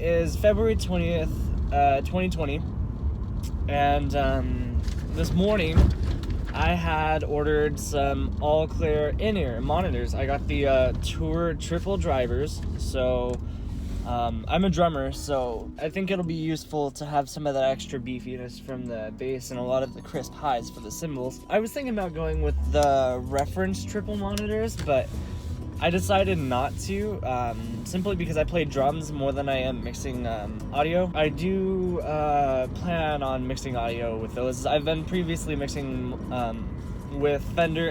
is February 20th, 2020, and this morning I had ordered some Alclair in-ear monitors. I got the Tour triple drivers, so I'm a drummer, so I think it'll be useful to have some of that extra beefiness from the bass and a lot of the crisp highs for the cymbals. I was thinking about going with the reference triple monitors, but I decided not to, simply because I play drums more than I am mixing audio. I do plan on mixing audio with those. I've been previously mixing with Fender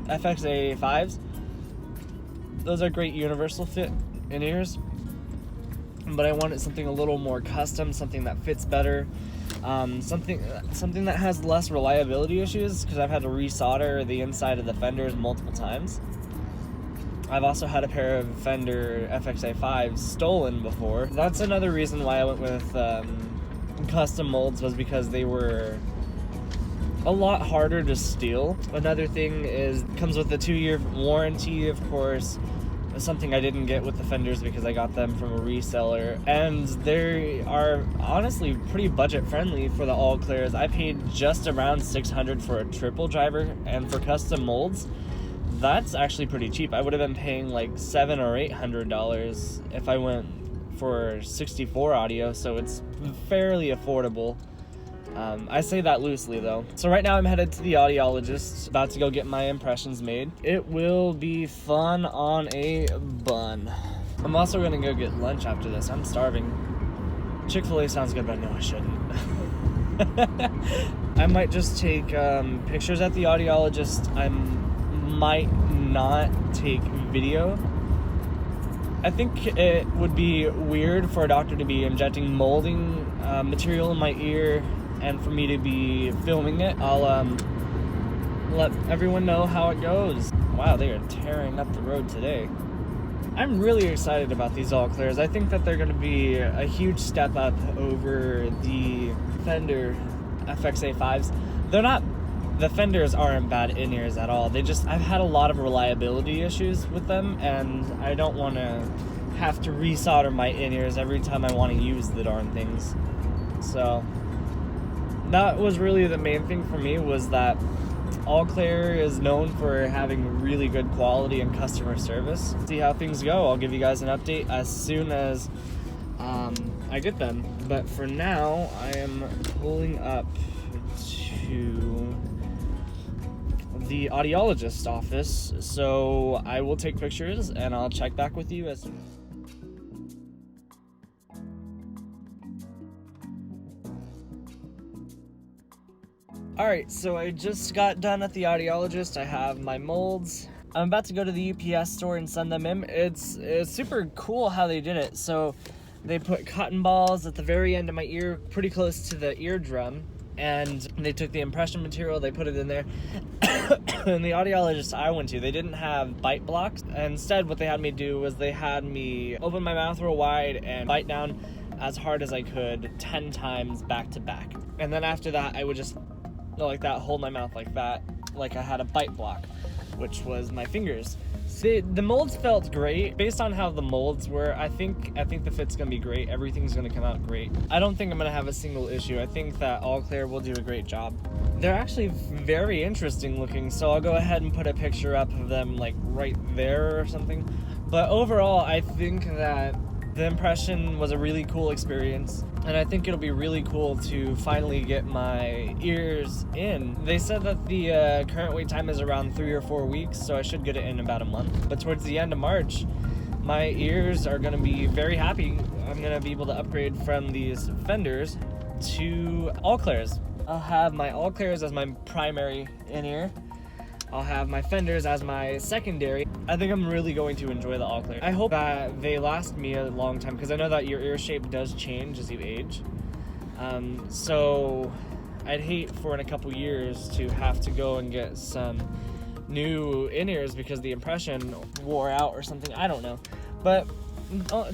FXA 5s. Those are great universal fit in-ears, but I wanted something a little more custom, something that fits better, something that has less reliability issues, because I've had to resolder the inside of the Fenders multiple times. I've also had a pair of Fender FXA 5s stolen before. That's another reason why I went with custom molds, was because they were a lot harder to steal. Another thing is, comes with a 2-year warranty, of course. Something I didn't get with the Fenders because I got them from a reseller, and they are honestly pretty budget friendly for the Alclairs. I paid just around $600 for a triple driver, and for custom molds, that's actually pretty cheap. I would have been paying like $700 or $800 if I went for 64 audio, so it's fairly affordable. I say that loosely though. So right now I'm headed to the audiologist, about to go get my impressions made. It will be fun on a bun. I'm also gonna go get lunch after this. I'm starving. Chick-fil-A sounds good, but no, I shouldn't. I might just take pictures at the audiologist. I might not take video. I think it would be weird for a doctor to be injecting molding material in my ear and for me to be filming it. I'll let everyone know how it goes. Wow, they are tearing up the road today. I'm really excited about these Alclairs. I think that they're going to be a huge step up over the Fender FXA 5s. The Fenders aren't bad in-ears at all. I've had a lot of reliability issues with them, and I don't want to have to resolder my in-ears every time I want to use the darn things. So that was really the main thing for me, was that Alclair is known for having really good quality and customer service. See how things go. I'll give you guys an update as soon as I get them. But for now, I am pulling up to the audiologist's office, so I will take pictures and I'll check back with you as Alright, so I just got done at the audiologist. I have my molds. I'm about to go to the UPS store and send them in. It's super cool how they did it. So they put cotton balls at the very end of my ear, pretty close to the eardrum, and they took the impression material, they put it in there. And the audiologist I went to, they didn't have bite blocks. Instead, what they had me do was they had me open my mouth real wide and bite down as hard as I could 10 times back to back. And then after that, I would just like that, hold my mouth like that, like I had a bite block, which was my fingers. See, the molds felt great. Based on how the molds were, I think the fit's gonna be great. Everything's gonna come out great. I don't think I'm gonna have a single issue. I think that Alclair will do a great job. They're actually very interesting looking, so I'll go ahead and put a picture up of them like right there or something. But overall, I think that the impression was a really cool experience, and I think it'll be really cool to finally get my ears in. They said that the current wait time is around 3 or 4 weeks, so I should get it in about a month. But towards the end of March, my ears are gonna be very happy. I'm gonna be able to upgrade from these Fenders to Alclairs. I'll have my Alclairs as my primary in-ear. I'll have my Fenders as my secondary. I think I'm really going to enjoy the Alclair. I hope that they last me a long time, because I know that your ear shape does change as you age. So I'd hate for in a couple years to have to go and get some new in-ears because the impression wore out or something. I don't know. But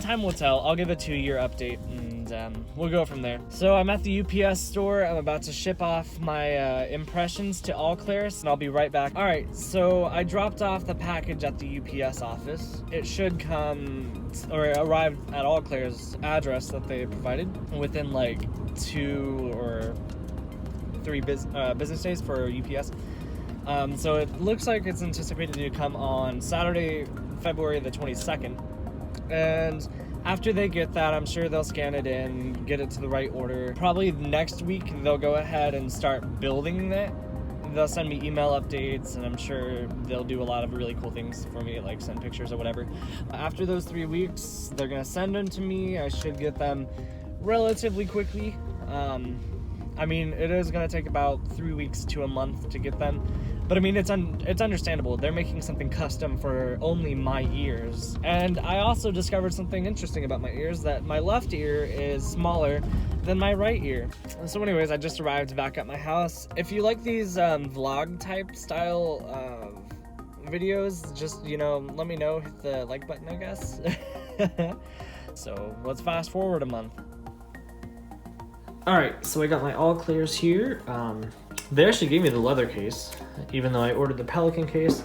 time will tell. I'll give a 2-year update, and and we'll go from there. So I'm at the UPS store. I'm about to ship off my impressions to Alclair, and I'll be right back. All right, so I dropped off the package at the UPS office. It should come or arrive at Alclair's address that they provided within like 2 or 3 business days for UPS. So it looks like it's anticipated to come on Saturday, February the 22nd. And after they get that, I'm sure they'll scan it in, get it to the right order. Probably next week, they'll go ahead and start building it. They'll send me email updates, and I'm sure they'll do a lot of really cool things for me, like send pictures or whatever. After those 3 weeks, they're gonna send them to me. I should get them relatively quickly. I mean, it is gonna take about 3 weeks to a month to get them. But I mean, it's understandable. They're making something custom for only my ears. And I also discovered something interesting about my ears, that my left ear is smaller than my right ear. So anyways, I just arrived back at my house. If you like these vlog type style videos, just, you know, let me know, hit the like button, I guess. So let's fast forward a month. Alright, so I got my Alclairs here. They actually gave me the leather case, even though I ordered the Pelican case.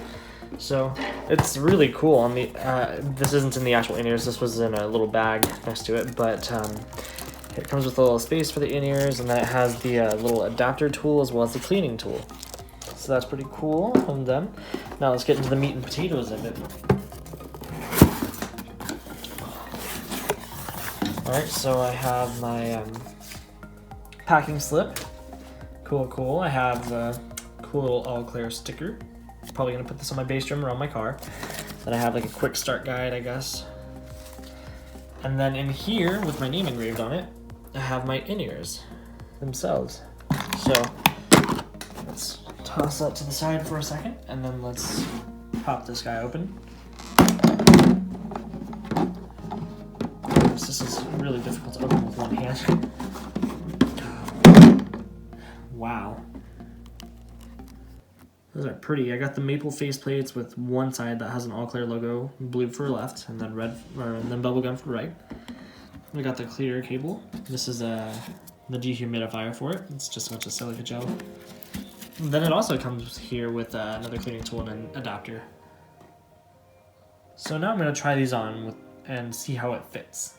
So it's really cool. On the this isn't in the actual in-ears, this was in a little bag next to it, but it comes with a little space for the in-ears, and then it has the little adapter tool as well as the cleaning tool. So that's pretty cool from them. Now let's get into the meat and potatoes of it. Alright, so I have my packing slip. Cool. I have a cool little Alclair sticker. Probably gonna put this on my bass drum or on my car. Then I have like a quick start guide, I guess. And then in here, with my name engraved on it, I have my in-ears themselves. So let's toss that to the side for a second, and then let's pop this guy open. This is really difficult to open with one hand. Wow. Those are pretty. I got the maple faceplates with one side that has an Alclair logo, blue for left, and then red, and then bubblegum for right. We got the clear cable. This is the dehumidifier for it. It's just a bunch of silica gel. And then it also comes here with another cleaning tool and an adapter. So now I'm going to try these on and see how it fits.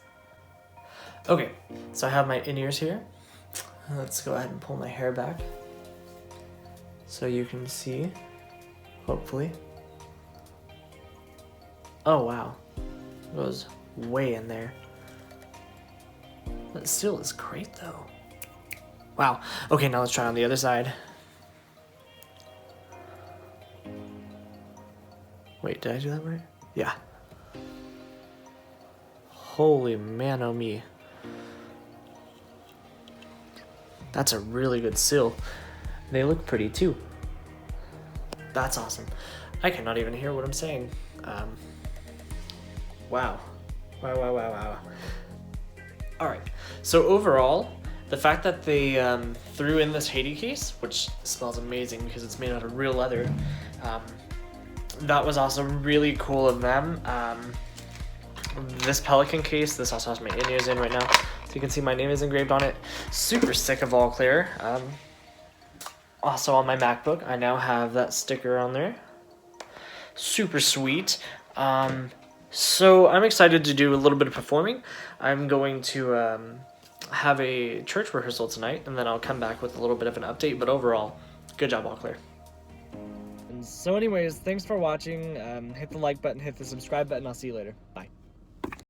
Okay, so I have my in-ears here. Let's go ahead and pull my hair back so you can see, hopefully. Oh wow, it goes way in there. That still is great though. Wow, okay, now let's try on the other side. Wait, did I do that right? Yeah. Holy man, oh me. That's a really good seal. They look pretty too. That's awesome. I cannot even hear what I'm saying. Wow. Wow. Alright, so overall, the fact that they threw in this Haiti case, which smells amazing because it's made out of real leather, that was also really cool of them. This Pelican case, this also has my in-ears in right now, so you can see my name is engraved on it. Super sick of Alclair. Also on my MacBook, I now have that sticker on there. Super sweet. So I'm excited to do a little bit of performing. I'm going to have a church rehearsal tonight, and then I'll come back with a little bit of an update, but overall, good job, Alclair. So anyways, thanks for watching. Hit the like button, hit the subscribe button. I'll see you later. Bye.